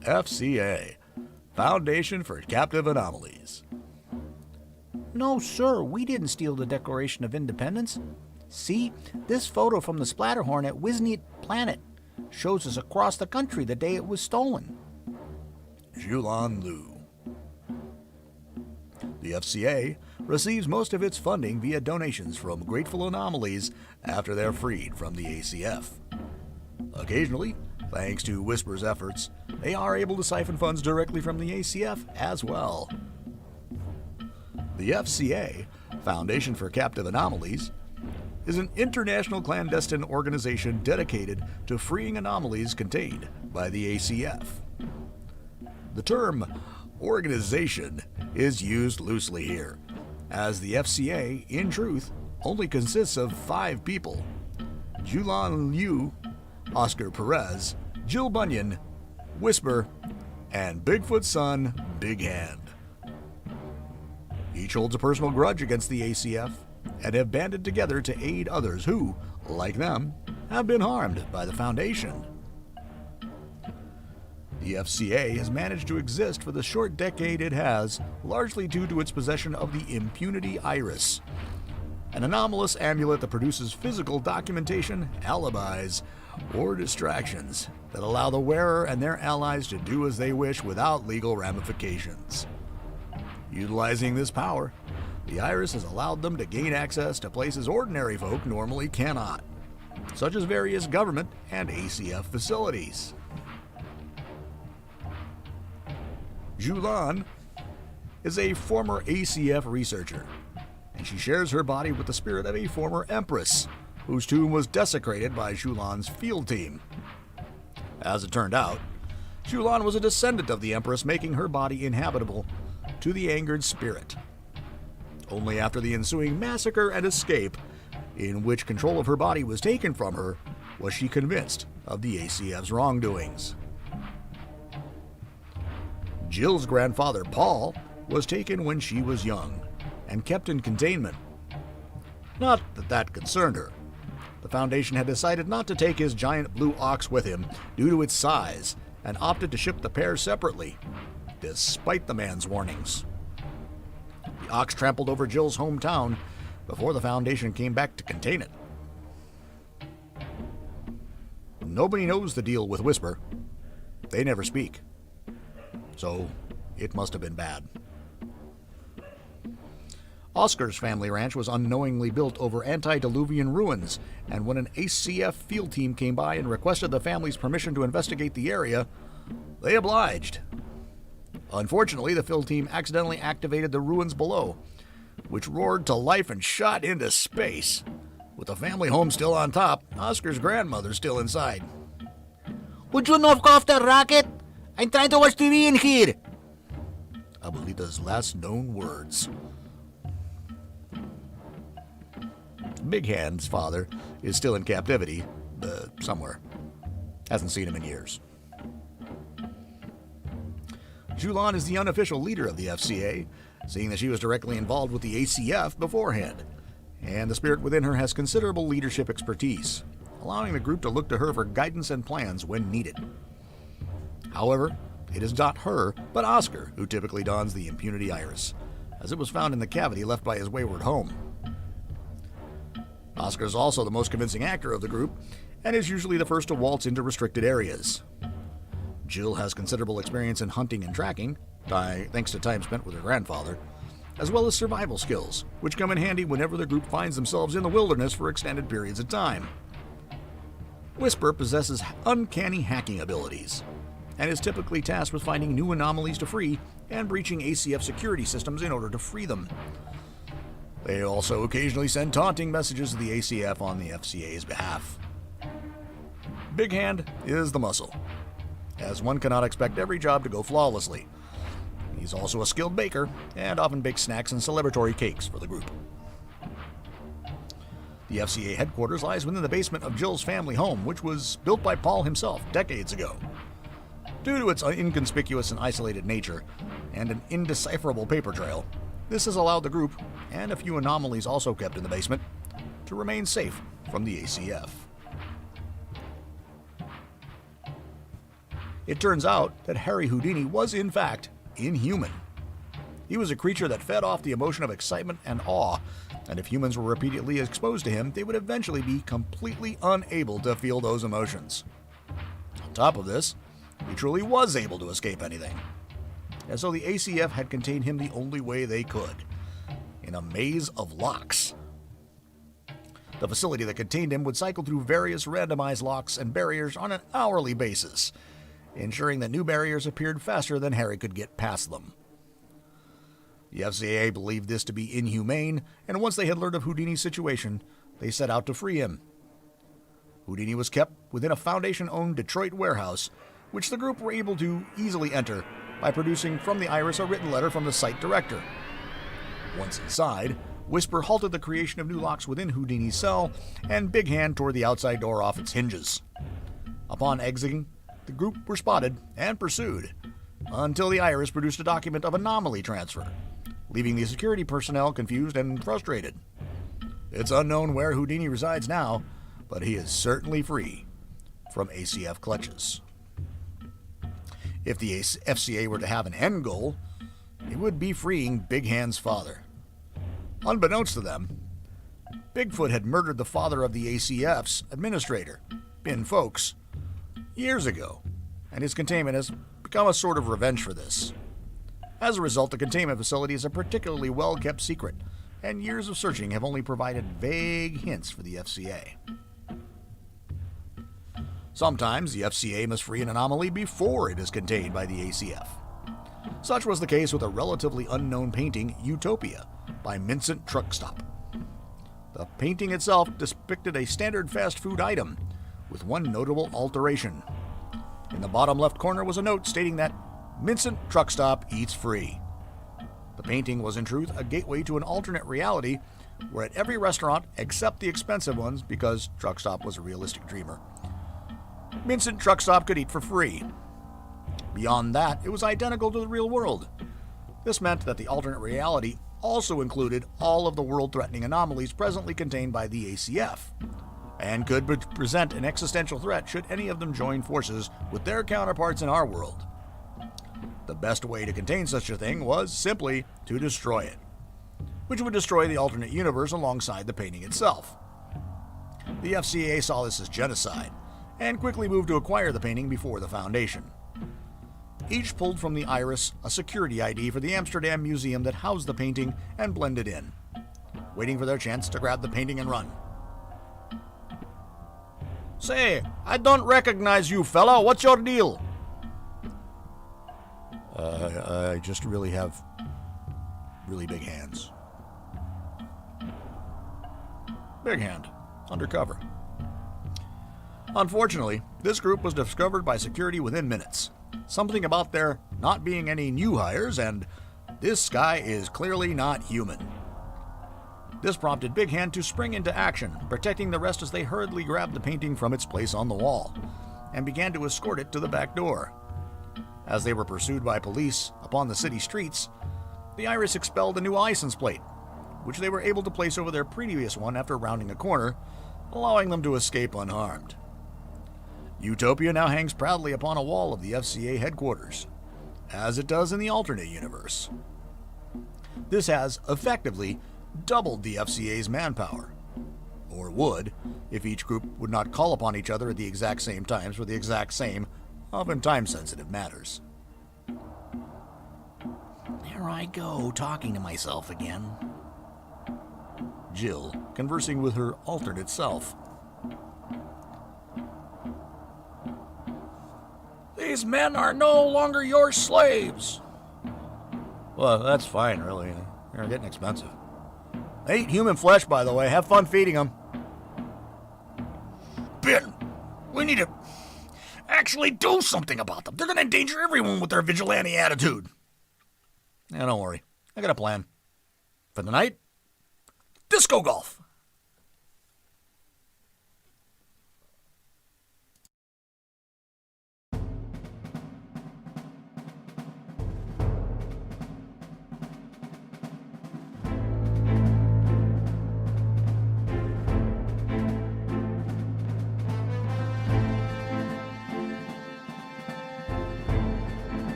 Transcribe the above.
FCA, Foundation for Captive Anomalies. No, sir, we didn't steal the Declaration of Independence. See, this photo from the Splatterhorn at Wisney Planet shows us across the country the day it was stolen. Julan Liu. The FCA receives most of its funding via donations from grateful anomalies after they're freed from the ACF. Occasionally, thanks to Whisper's efforts, they are able to siphon funds directly from the ACF as well. The FCA, Foundation for Captive Anomalies, is an international clandestine organization dedicated to freeing anomalies contained by the ACF. The term organization is used loosely here, as the FCA, in truth, only consists of 5 people: Julan Liu, Oscar Perez, Jill Bunyan, Whisper, and Bigfoot's son, Big Hand. Each holds a personal grudge against the ACF and have banded together to aid others who, like them, have been harmed by the Foundation. The FCA has managed to exist for the short decade it has, largely due to its possession of the Impunity Iris, an anomalous amulet that produces physical documentation, alibis, or distractions that allow the wearer and their allies to do as they wish without legal ramifications. Utilizing this power, the Iris has allowed them to gain access to places ordinary folk normally cannot, such as various government and ACF facilities. Julan is a former ACF researcher, and she shares her body with the spirit of a former empress, whose tomb was desecrated by Julan's field team. As it turned out, Julan was a descendant of the empress, making her body inhabitable to the angered spirit. Only after the ensuing massacre and escape, in which control of her body was taken from her, was she convinced of the ACF's wrongdoings. Jill's grandfather, Paul, was taken when she was young and kept in containment. Not that that concerned her. The Foundation had decided not to take his giant blue ox with him due to its size and opted to ship the pair separately, despite the man's warnings. The ox trampled over Jill's hometown before the Foundation came back to contain it. Nobody knows the deal with Whisper. They never speak. So, it must have been bad. Oscar's family ranch was unknowingly built over antediluvian ruins, and when an ACF field team came by and requested the family's permission to investigate the area, they obliged. Unfortunately, the field team accidentally activated the ruins below, which roared to life and shot into space. With the family home still on top, Oscar's grandmother still inside. Would you knock off the rocket? I'm trying to watch TV in here. Abuelita's last known words. Big Hand's father is still in captivity, somewhere. Hasn't seen him in years. Julan is the unofficial leader of the FCA, seeing that she was directly involved with the ACF beforehand, and the spirit within her has considerable leadership expertise, allowing the group to look to her for guidance and plans when needed. However, it is not her, but Oscar, who typically dons the Impunity Iris, as it was found in the cavity left by his wayward home. Oscar is also the most convincing actor of the group, and is usually the first to waltz into restricted areas. Jill has considerable experience in hunting and tracking, thanks to time spent with her grandfather, as well as survival skills, which come in handy whenever the group finds themselves in the wilderness for extended periods of time. Whisper possesses uncanny hacking abilities, and is typically tasked with finding new anomalies to free and breaching ACF security systems in order to free them. They also occasionally send taunting messages to the ACF on the FCA's behalf. Big Hand is the muscle, as one cannot expect every job to go flawlessly. He's also a skilled baker, and often bakes snacks and celebratory cakes for the group. The FCA headquarters lies within the basement of Jill's family home, which was built by Paul himself decades ago. Due to its inconspicuous and isolated nature, and an indecipherable paper trail, this has allowed the group, and a few anomalies also kept in the basement, to remain safe from the ACF. It turns out that Harry Houdini was, in fact, inhuman. He was a creature that fed off the emotion of excitement and awe, and if humans were repeatedly exposed to him, they would eventually be completely unable to feel those emotions. On top of this, he truly was able to escape anything. And so the ACF had contained him the only way they could, in a maze of locks. The facility that contained him would cycle through various randomized locks and barriers on an hourly basis, ensuring that new barriers appeared faster than Harry could get past them. The FCA believed this to be inhumane, and once they had learned of Houdini's situation, they set out to free him. Houdini was kept within a Foundation-owned Detroit warehouse, which the group were able to easily enter by producing from the Iris a written letter from the site director. Once inside, Whisper halted the creation of new locks within Houdini's cell, and Big Hand tore the outside door off its hinges. Upon exiting, the group were spotted and pursued, until the Iris produced a document of anomaly transfer, leaving the security personnel confused and frustrated. It's unknown where Houdini resides now, but he is certainly free from ACF clutches. If the FCA were to have an end goal, it would be freeing Big Hand's father. Unbeknownst to them, Bigfoot had murdered the father of the ACF's administrator, Ben Folks, years ago, and his containment has become a sort of revenge for this. As a result, the containment facility is a particularly well-kept secret, and years of searching have only provided vague hints for the FCA. Sometimes the FCA must free an anomaly before it is contained by the ACF. Such was the case with a relatively unknown painting, Utopia, by Vincent Truckstop. The painting itself depicted a standard fast food item, with one notable alteration. In the bottom left corner was a note stating that Vincent Truckstop eats free. The painting was in truth a gateway to an alternate reality where at every restaurant, except the expensive ones because Truckstop was a realistic dreamer, Vincent Truckstop could eat for free. Beyond that, it was identical to the real world. This meant that the alternate reality also included all of the world-threatening anomalies presently contained by the ACF, and could present an existential threat should any of them join forces with their counterparts in our world. The best way to contain such a thing was simply to destroy it, which would destroy the alternate universe alongside the painting itself. The FCA saw this as genocide, and quickly moved to acquire the painting before the Foundation. Each pulled from the Iris a security ID for the Amsterdam museum that housed the painting and blended in, waiting for their chance to grab the painting and run. "Say, I don't recognize you, fella. What's your deal?" I just really have really big hands. Big Hand, undercover. Unfortunately, this group was discovered by security within minutes. Something about there not being any new hires, and this guy is clearly not human. This prompted Big Hand to spring into action, protecting the rest as they hurriedly grabbed the painting from its place on the wall, and began to escort it to the back door. As they were pursued by police upon the city streets, the Iris expelled a new license plate, which they were able to place over their previous one after rounding a corner, allowing them to escape unharmed. Utopia now hangs proudly upon a wall of the FCA headquarters, as it does in the alternate universe. This has effectively doubled the FCA's manpower, or would, if each group would not call upon each other at the exact same times for the exact same, often time-sensitive matters. There I go, talking to myself again. Jill, conversing with her alternate self. "These men are no longer your slaves." Well, that's fine, really. They're getting expensive. They eat human flesh, by the way. Have fun feeding them. Ben, we need to actually do something about them. They're going to endanger everyone with their vigilante attitude. Yeah, don't worry. I got a plan. For the night, disco golf.